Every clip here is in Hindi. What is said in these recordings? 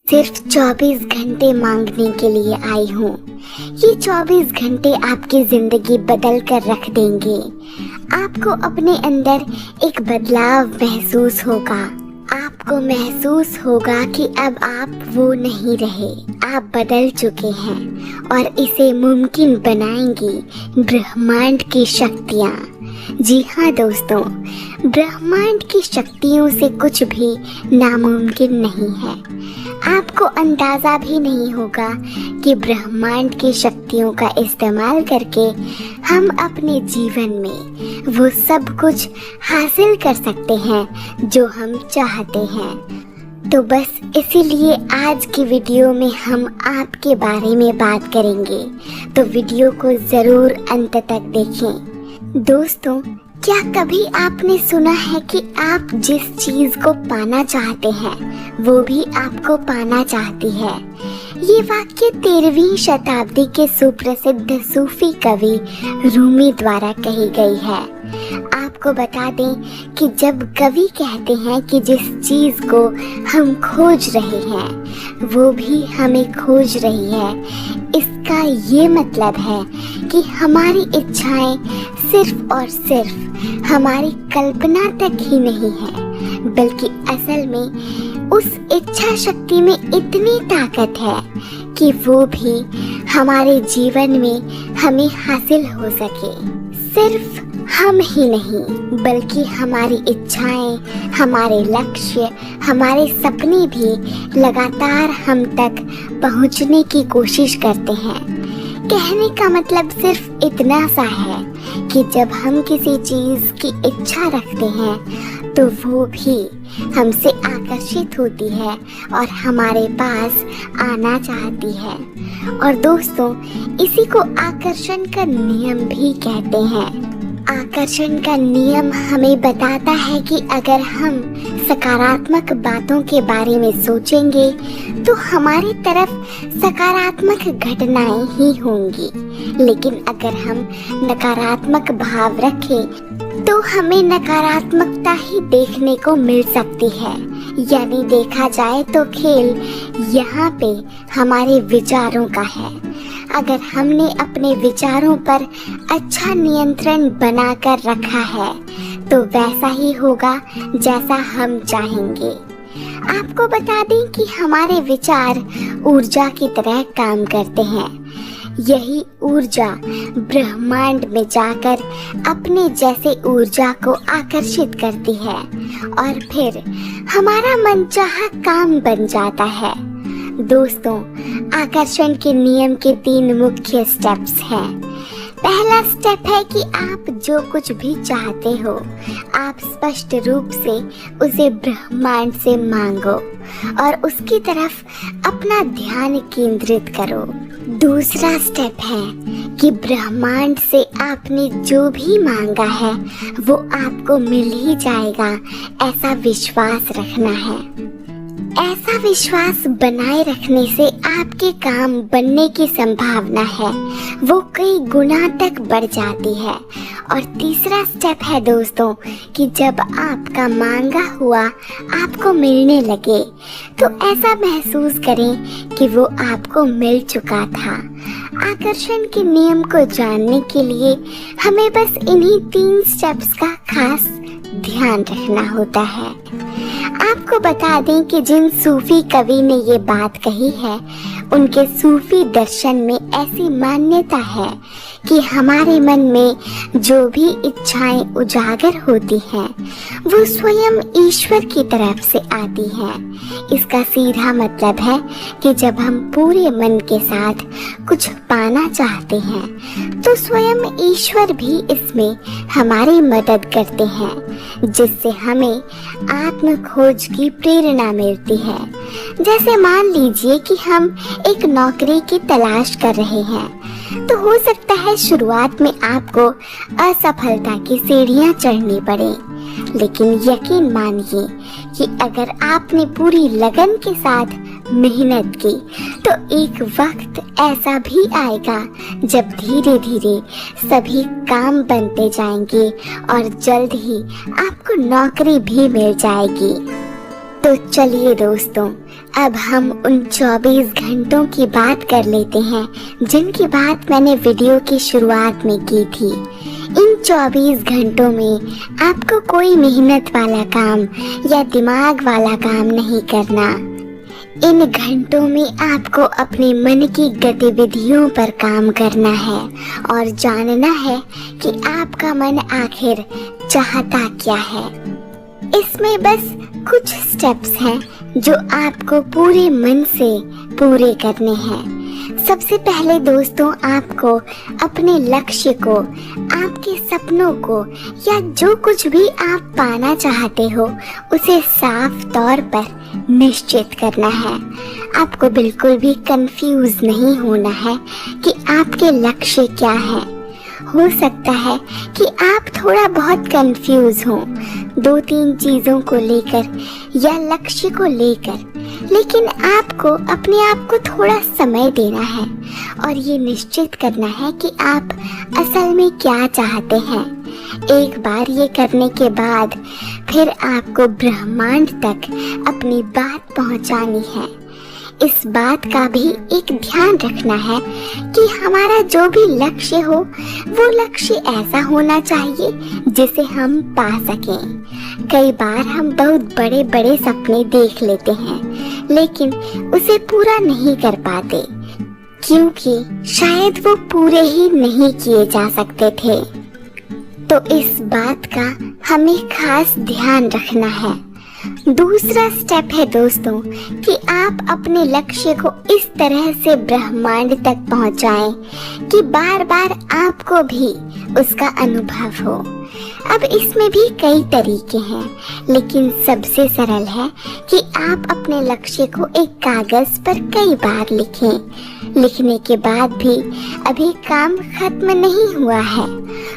सिर्फ 24 घंटे मांगने के लिए आई हूँ। ये 24 घंटे आपकी जिंदगी बदल कर रख देंगे। आपको अपने अंदर एक बदलाव महसूस होगा। आपको महसूस होगा कि अब आप वो नहीं रहे, आप बदल चुके हैं और इसे मुमकिन बनाएंगी ब्रह्मांड की शक्तियाँ। जी हाँ दोस्तों, ब्रह्मांड की शक्तियों से कुछ भी नामुमकिन नहीं है। आपको अंदाज़ा भी नहीं होगा कि ब्रह्मांड की शक्तियों का इस्तेमाल करके हम अपने जीवन में वो सब कुछ हासिल कर सकते हैं जो हम चाहते हैं। तो बस इसीलिए आज की वीडियो में हम आपके बारे में बात करेंगे, तो वीडियो को ज़रूर अंत तक देखें। दोस्तों, क्या कभी आपने सुना है कि आप जिस चीज को पाना चाहते हैं वो भी आपको पाना चाहती है? ये वाक्य 13वीं शताब्दी के सुप्रसिद्ध सूफी कवि रूमी द्वारा कही गई है। आपको बता दें कि जब कवि कहते हैं कि जिस चीज को हम खोज रहे हैं वो भी हमें खोज रही है, इसका ये मतलब है कि हमारी इच्छाएं सिर्फ और सिर्फ हमारी कल्पना तक ही नहीं है, बल्कि असल में उस इच्छा शक्ति में इतनी ताकत है कि वो भी हमारे जीवन में हमें हासिल हो सके। सिर्फ हम ही नहीं, बल्कि हमारी इच्छाएं, हमारे लक्ष्य, हमारे सपने भी लगातार हम तक पहुंचने की कोशिश करते हैं। कहने का मतलब सिर्फ इतना सा है कि जब हम किसी चीज की इच्छा रखते हैं तो वो भी हमसे आकर्षित होती है और हमारे पास आना चाहती है। और दोस्तों, इसी को आकर्षण का नियम भी कहते हैं। आकर्षण का नियम हमें बताता है कि अगर हम सकारात्मक बातों के बारे में सोचेंगे तो हमारी तरफ सकारात्मक घटनाएं ही होंगी, लेकिन अगर हम नकारात्मक भाव रखें तो हमें नकारात्मकता ही देखने को मिल सकती है। यानी देखा जाए तो खेल यहाँ पे हमारे विचारों का है। अगर हमने अपने विचारों पर अच्छा नियंत्रण बनाकर रखा है तो वैसा ही होगा जैसा हम चाहेंगे। आपको बता दें कि हमारे विचार ऊर्जा की तरह काम करते हैं। यही ऊर्जा ब्रह्मांड में जाकर अपने जैसे ऊर्जा को आकर्षित करती है और फिर हमारा मनचाहा काम बन जाता है। दोस्तों, आकर्षण के नियम के 3 मुख्य स्टेप्स हैं। पहला स्टेप है कि आप जो कुछ भी चाहते हो आप स्पष्ट रूप से उसे ब्रह्मांड से मांगो और उसकी तरफ अपना ध्यान केंद्रित करो। दूसरा स्टेप है कि ब्रह्मांड से आपने जो भी मांगा है वो आपको मिल ही जाएगा, ऐसा विश्वास रखना है। ऐसा विश्वास बनाए रखने से आपके काम बनने की संभावना है वो कई गुना तक बढ़ जाती है। और तीसरा स्टेप है दोस्तों कि जब आपका मांगा हुआ आपको मिलने लगे तो ऐसा महसूस करें कि वो आपको मिल चुका था। आकर्षण के नियम को जानने के लिए हमें बस इन्हीं 3 स्टेप्स का खास ध्यान रखना होता है। आपको बता दें कि जिन सूफी कवि ने ये बात कही है उनके सूफी दर्शन में ऐसी मान्यता है कि हमारे मन में जो भी इच्छाएं उजागर होती हैं वो स्वयं ईश्वर की तरफ से आती हैं। इसका सीधा मतलब है कि जब हम पूरे मन के साथ कुछ पाना चाहते हैं तो स्वयं ईश्वर भी इसमें हमारी मदद करते हैं, जिससे हमें आत्म खोज की प्रेरणा मिलती है। जैसे मान लीजिए कि हम एक नौकरी की तलाश कर रहे हैं तो हो सकता है शुरुआत में आपको असफलता की सीढ़ियां चढ़नी पड़े, लेकिन यकीन मानिए कि अगर आपने पूरी लगन के साथ मेहनत की तो एक वक्त ऐसा भी आएगा जब धीरे धीरे सभी काम बनते जाएंगे और जल्द ही आपको नौकरी भी मिल जाएगी। तो चलिए दोस्तों, अब हम उन 24 घंटों की बात कर लेते हैं जिनकी बात मैंने वीडियो की शुरुआत में की थी। इन 24 घंटों में आपको कोई मेहनत वाला काम या दिमाग वाला काम नहीं करना। इन घंटों में आपको अपने मन की गतिविधियों पर काम करना है और जानना है कि आपका मन आखिर चाहता क्या है। इसमें बस कुछ स्टेप्स हैं जो आपको पूरे मन से पूरे करने हैं। सबसे पहले दोस्तों, आपको अपने लक्ष्य को, आपके सपनों को या जो कुछ भी आप पाना चाहते हो उसे साफ तौर पर निश्चित करना है। आपको बिल्कुल भी कंफ्यूज नहीं होना है कि आपके लक्ष्य क्या है। हो सकता है कि आप थोड़ा बहुत कंफ्यूज हो 2-3 चीजों को लेकर या लक्ष्य को लेकर, लेकिन आपको अपने आप को थोड़ा समय देना है और ये निश्चित करना है कि आप असल में क्या चाहते हैं। एक बार ये करने के बाद फिर आपको ब्रह्मांड तक अपनी बात पहुंचानी है। इस बात का भी एक ध्यान रखना है कि हमारा जो भी लक्ष्य हो वो लक्ष्य ऐसा होना चाहिए जिसे हम पा सकें। कई बार हम बहुत बड़े बड़े सपने देख लेते हैं लेकिन उसे पूरा नहीं कर पाते क्योंकि शायद वो पूरे ही नहीं किए जा सकते थे। तो इस बात का हमें खास ध्यान रखना है। दूसरा स्टेप है दोस्तों कि आप अपने लक्ष्य को इस तरह से ब्रह्मांड तक पहुंचाएं कि बार बार आपको भी उसका अनुभव हो। अब इसमें भी कई तरीके हैं लेकिन सबसे सरल है कि आप अपने लक्ष्य को एक कागज पर कई बार लिखें। लिखने के बाद भी अभी काम खत्म नहीं हुआ है।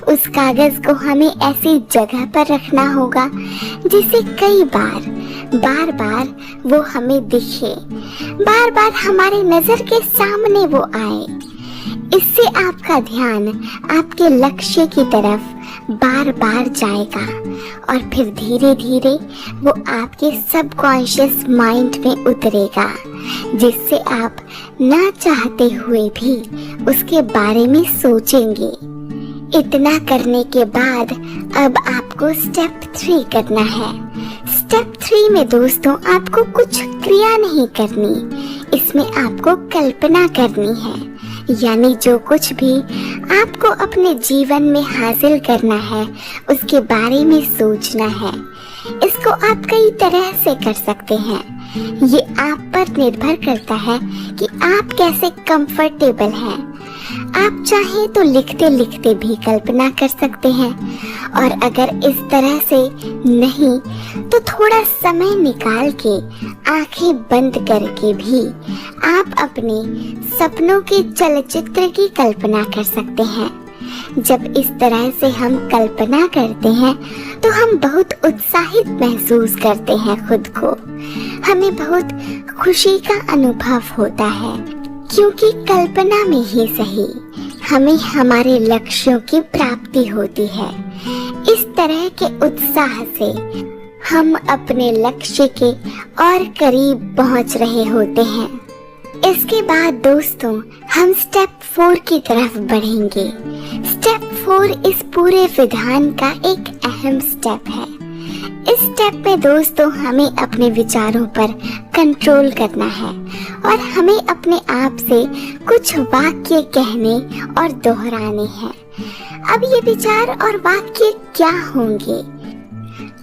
उस कागज को हमें ऐसी जगह पर रखना होगा जिसे कई बार बार वो हमें दिखे, बार बार हमारे नजर के सामने वो आए। इससे आपका ध्यान आपके लक्ष्य की तरफ बार बार जाएगा और फिर धीरे धीरे वो आपके सबकॉन्शियस माइंड में उतरेगा, जिससे आप ना चाहते हुए भी उसके बारे में सोचेंगे। इतना करने के बाद अब आपको स्टेप 3 करना है। स्टेप 3 में दोस्तों आपको कुछ क्रिया नहीं करनी, इसमें आपको कल्पना करनी है। यानी जो कुछ भी आपको अपने जीवन में हासिल करना है उसके बारे में सोचना है। इसको आप कई तरह से कर सकते हैं। ये आप पर निर्भर करता है कि आप कैसे कंफर्टेबल हैं। आप चाहें तो लिखते लिखते भी कल्पना कर सकते हैं और अगर इस तरह से नहीं तो थोड़ा समय निकाल के आंखें बंद करके भी आप अपने सपनों के चलचित्र की कल्पना कर सकते हैं। जब इस तरह से हम कल्पना करते हैं तो हम बहुत उत्साहित महसूस करते हैं खुद को। हमें बहुत खुशी का अनुभव होता है क्योंकि कल्पना में ही सही हमें हमारे लक्ष्यों की प्राप्ति होती है। इस तरह के उत्साह से हम अपने लक्ष्य के और करीब पहुंच रहे होते हैं। इसके बाद दोस्तों हम स्टेप 4 की तरफ बढ़ेंगे। स्टेप 4 इस पूरे विधान का एक अहम स्टेप है। इस स्टेप में दोस्तों हमें अपने विचारों पर कंट्रोल करना है और हमें अपने आप से कुछ वाक्य कहने और दोहराने हैं। अब ये विचार और वाक्य क्या होंगे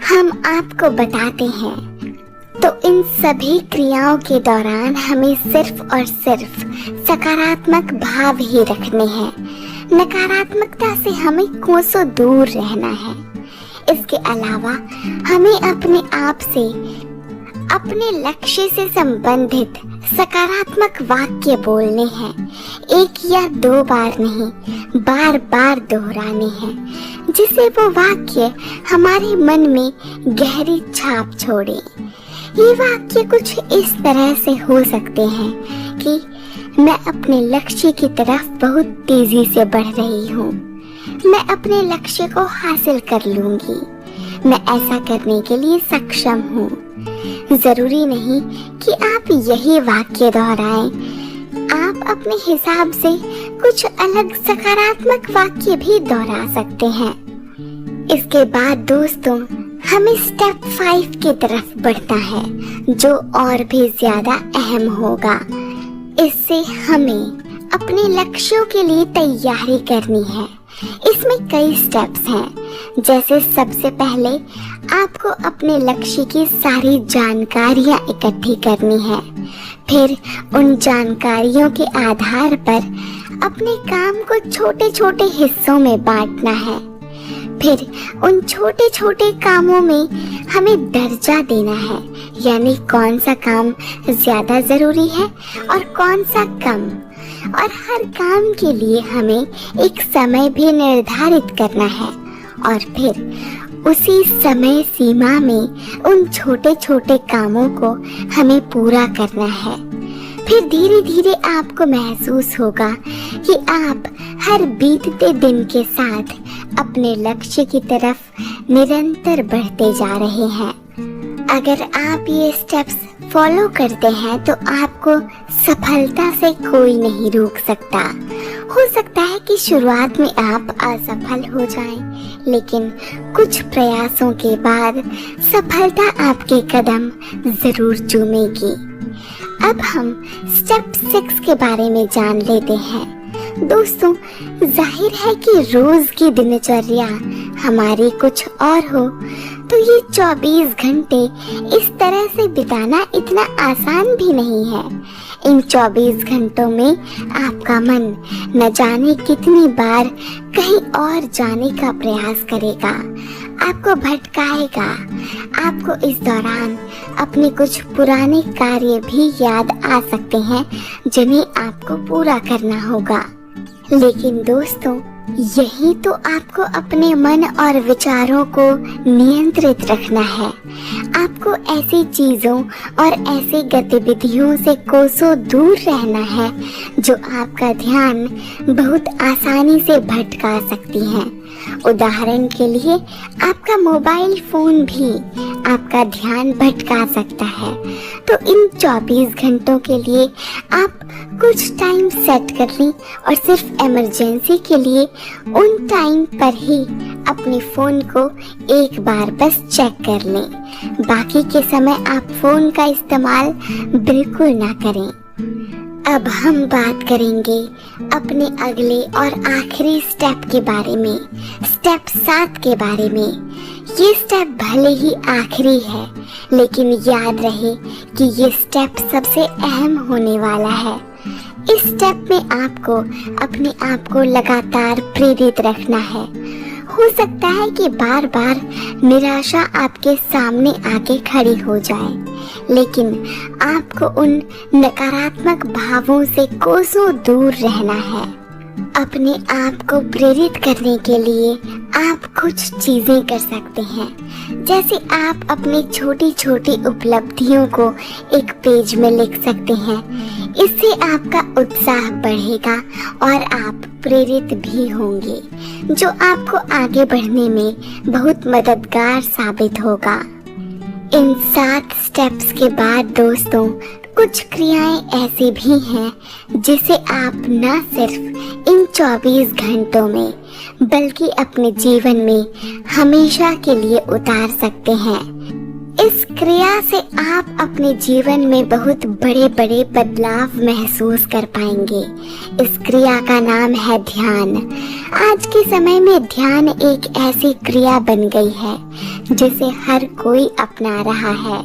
हम आपको बताते हैं। तो इन सभी क्रियाओं के दौरान हमें सिर्फ और सिर्फ सकारात्मक भाव ही रखने हैं। नकारात्मकता से हमें कोसों दूर रहना है। इसके अलावा हमें अपने आप से, अपने लक्ष्य से संबंधित सकारात्मक वाक्य बोलने हैं। 1 या 2 बार नहीं, बार बार दोहराने हैं, जिससे वो वाक्य हमारे मन में गहरी छाप छोड़े। ये वाक्य कुछ इस तरह से हो सकते हैं कि मैं अपने लक्ष्य की तरफ बहुत तेजी से बढ़ रही हूँ। मैं अपने लक्ष्य को हासिल कर लूंगी। मैं ऐसा करने के लिए सक्षम हूँ। जरूरी नहीं कि आप यही वाक्य दोहराएं। आप अपने हिसाब से कुछ अलग सकारात्मक वाक्य भी दोहरा सकते हैं। इसके बाद दोस्तों हमें स्टेप 5 की तरफ बढ़ना है, जो और भी ज्यादा अहम होगा। इससे हमें अपने लक्ष्यों के लिए तैयारी करनी है। इसमें कई स्टेप्स हैं। जैसे सबसे पहले आपको अपने लक्ष्य की सारी जानकारियां इकट्ठी करनी है। फिर उन जानकारियों के आधार पर अपने काम को छोटे छोटे हिस्सों में बांटना है। फिर उन छोटे छोटे कामों में हमें दर्जा देना है, यानी कौन सा काम ज्यादा जरूरी है और कौन सा कम। और हर काम के लिए हमें एक समय भी निर्धारित करना है और फिर उसी समय सीमा में उन छोटे छोटे कामों को हमें पूरा करना है। फिर धीरे धीरे आपको महसूस होगा कि आप हर बीतते दिन के साथ अपने लक्ष्य की तरफ निरंतर बढ़ते जा रहे हैं। अगर आप ये स्टेप्स फॉलो करते हैं तो आपको सफलता से कोई नहीं रोक सकता। हो सकता है कि शुरुआत में आप असफल हो जाएं, लेकिन कुछ प्रयासों के बाद सफलता आपके कदम जरूर चूमेगी। अब हम स्टेप 6 के बारे में जान लेते हैं। दोस्तों, जाहिर है कि रोज की दिनचर्या हमारी कुछ और हो तो ये 24 घंटे इस तरह से बिताना इतना आसान भी नहीं है। इन 24 घंटों में आपका मन न जाने कितनी बार कहीं और जाने का प्रयास करेगा, आपको भटकाएगा। आपको इस दौरान अपने कुछ पुराने कार्य भी याद आ सकते हैं जिन्हें आपको पूरा करना होगा। लेकिन दोस्तों, यही तो आपको अपने मन और विचारों को नियंत्रित रखना है। आपको ऐसी चीजों और ऐसी गतिविधियों से कोसों दूर रहना है जो आपका ध्यान बहुत आसानी से भटका सकती हैं। उदाहरण के लिए आपका मोबाइल फोन भी आपका ध्यान भटका सकता है। तो इन 24 घंटों के लिए आप कुछ टाइम सेट कर लें और सिर्फ इमरजेंसी के लिए उन टाइम पर ही अपने फोन को एक बार बस चेक कर लें। बाकी के समय आप फोन का इस्तेमाल बिल्कुल ना करें। अब हम बात करेंगे अपने अगले और आखिरी स्टेप के बारे में, स्टेप 7 के बारे में। ये स्टेप भले ही आखिरी है, लेकिन याद रहे कि ये स्टेप सबसे अहम होने वाला है। इस स्टेप में आपको अपने आप को लगातार प्रेरित रखना है। हो सकता है कि बार बार निराशा आपके सामने आके खड़ी हो जाए, लेकिन आपको उन नकारात्मक भावों से कोसों दूर रहना है। अपने आप को प्रेरित करने के लिए आप कुछ चीजें कर सकते हैं। जैसे आप अपनी छोटी छोटी उपलब्धियों को एक पेज में लिख सकते हैं। इससे आपका उत्साह बढ़ेगा और आप प्रेरित भी होंगे, जो आपको आगे बढ़ने में बहुत मददगार साबित होगा। इन 7 स्टेप्स के बाद दोस्तों, कुछ क्रियाएं ऐसी भी हैं जिसे आप न सिर्फ इन 24 घंटों में बल्कि अपने जीवन में हमेशा के लिए उतार सकते हैं। इस क्रिया से आप अपने जीवन में बहुत बड़े बड़े बदलाव महसूस कर पाएंगे। इस क्रिया का नाम है ध्यान। आज के समय में ध्यान एक ऐसी क्रिया बन गई है जिसे हर कोई अपना रहा है।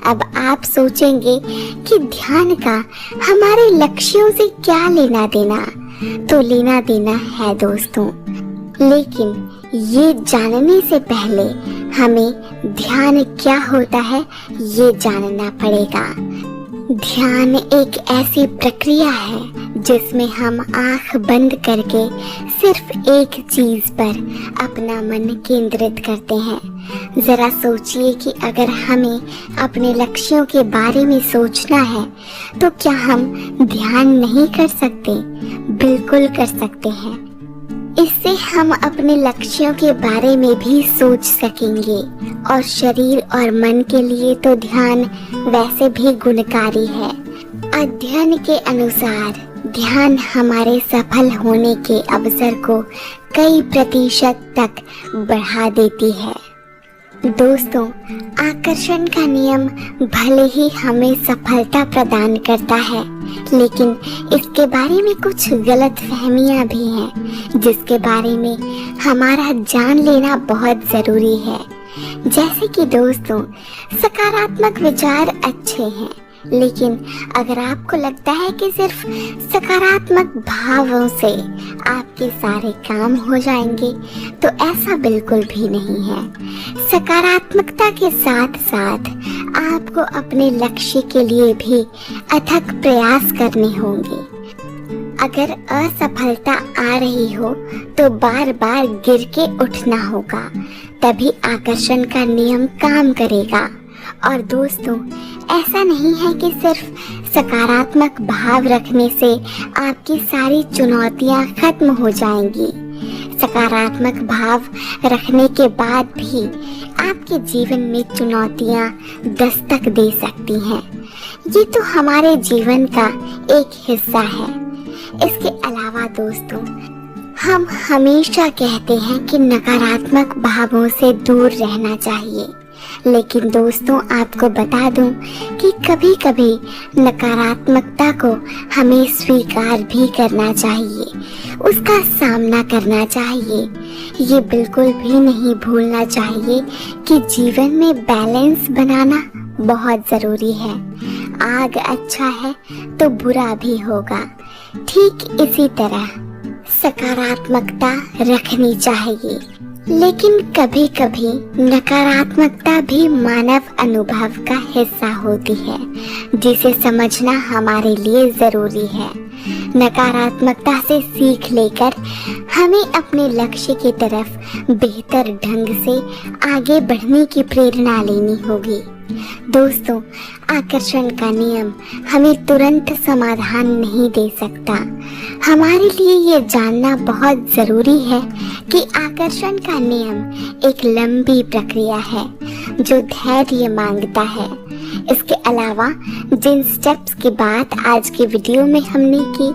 अब आप सोचेंगे कि ध्यान का हमारे लक्ष्यों से क्या लेना देना? तो लेना देना है दोस्तों, लेकिन ये जानने से पहले हमें ध्यान क्या होता है ये जानना पड़ेगा। ध्यान एक ऐसी प्रक्रिया है जिसमें हम आंख बंद करके सिर्फ एक चीज पर अपना मन केंद्रित करते हैं। जरा सोचिए कि अगर हमें अपने लक्ष्यों के बारे में सोचना है तो क्या हम ध्यान नहीं कर सकते? बिल्कुल कर सकते हैं। इससे हम अपने लक्ष्यों के बारे में भी सोच सकेंगे और शरीर और मन के लिए तो ध्यान वैसे भी गुणकारी है। अध्ययन के अनुसार ध्यान हमारे सफल होने के अवसर को कई प्रतिशत तक बढ़ा देती है। दोस्तों, आकर्षण का नियम भले ही हमें सफलता प्रदान करता है, लेकिन इसके बारे में कुछ गलत फहमियाँ भी हैं, जिसके बारे में हमारा जान लेना बहुत ज़रूरी है। जैसे कि दोस्तों, सकारात्मक विचार अच्छे हैं, लेकिन अगर आपको लगता है कि सिर्फ सकारात्मक भावों से आपके सारे काम हो जाएंगे, तो ऐसा बिल्कुल भी नहीं है। सकारात्मकता के साथ साथ आपको अपने लक्ष्य के लिए भी अथक प्रयास करने होंगे। अगर असफलता आ रही हो तो बार बार गिर के उठना होगा, तभी आकर्षण का नियम काम करेगा। और दोस्तों, ऐसा नहीं है कि सिर्फ सकारात्मक भाव रखने से आपकी सारी चुनौतियां खत्म हो जाएंगी। सकारात्मक भाव रखने के बाद भी आपके जीवन में चुनौतियां दस्तक दे सकती हैं। ये तो हमारे जीवन का एक हिस्सा है। इसके अलावा दोस्तों, हम हमेशा कहते हैं कि नकारात्मक भावों से दूर रहना चाहिए, लेकिन दोस्तों आपको बता दूं कि कभी कभी नकारात्मकता को हमें स्वीकार भी करना चाहिए, उसका सामना करना चाहिए। ये बिल्कुल भी नहीं भूलना चाहिए कि जीवन में बैलेंस बनाना बहुत ज़रूरी है। आग अच्छा है तो बुरा भी होगा, ठीक इसी तरह सकारात्मकता रखनी चाहिए। लेकिन कभी कभी नकारात्मकता भी मानव अनुभव का हिस्सा होती है, जिसे समझना हमारे लिए ज़रूरी है। नकारात्मकता से सीख लेकर हमें अपने लक्ष्य की तरफ बेहतर ढंग से आगे बढ़ने की प्रेरणा लेनी होगी। दोस्तों, आकर्षण का नियम हमें तुरंत समाधान नहीं दे सकता। हमारे लिए ये जानना बहुत ज़रूरी है कि आकर्षण का नियम एक लंबी प्रक्रिया है जो धैर्य मांगता है। इसके अलावा जिन स्टेप्स की बात आज के वीडियो में हमने की,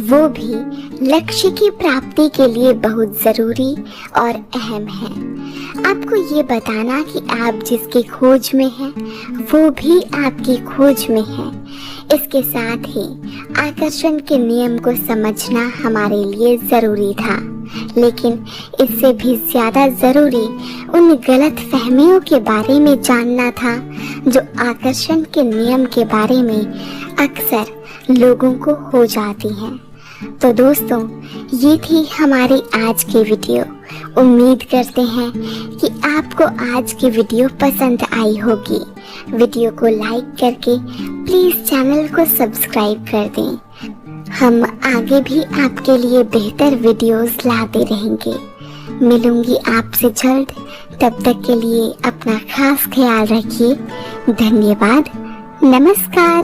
वो भी लक्ष्य की प्राप्ति के लिए बहुत ज़रूरी और अहम है। आपको ये बताना कि आप जिसकी खोज में हैं, वो भी आपकी खोज में है। इसके साथ ही आकर्षण के नियम को समझना हमारे लिए ज़रूरी था, लेकिन इससे भी ज़्यादा ज़रूरी उन गलत फहमियों के बारे में जानना था जो आकर्षण के नियम के बारे में अक्सर लोगों को हो जाती हैं। तो दोस्तों, ये थी हमारी आज की वीडियो। उम्मीद करते हैं कि आपको आज की वीडियो पसंद आई होगी। वीडियो को लाइक करके प्लीज़ चैनल को सब्सक्राइब कर दें। हम आगे भी आपके लिए बेहतर वीडियोस लाते रहेंगे। मिलूंगी आपसे जल्द, तब तक के लिए अपना खास ख्याल रखिए। धन्यवाद। नमस्कार।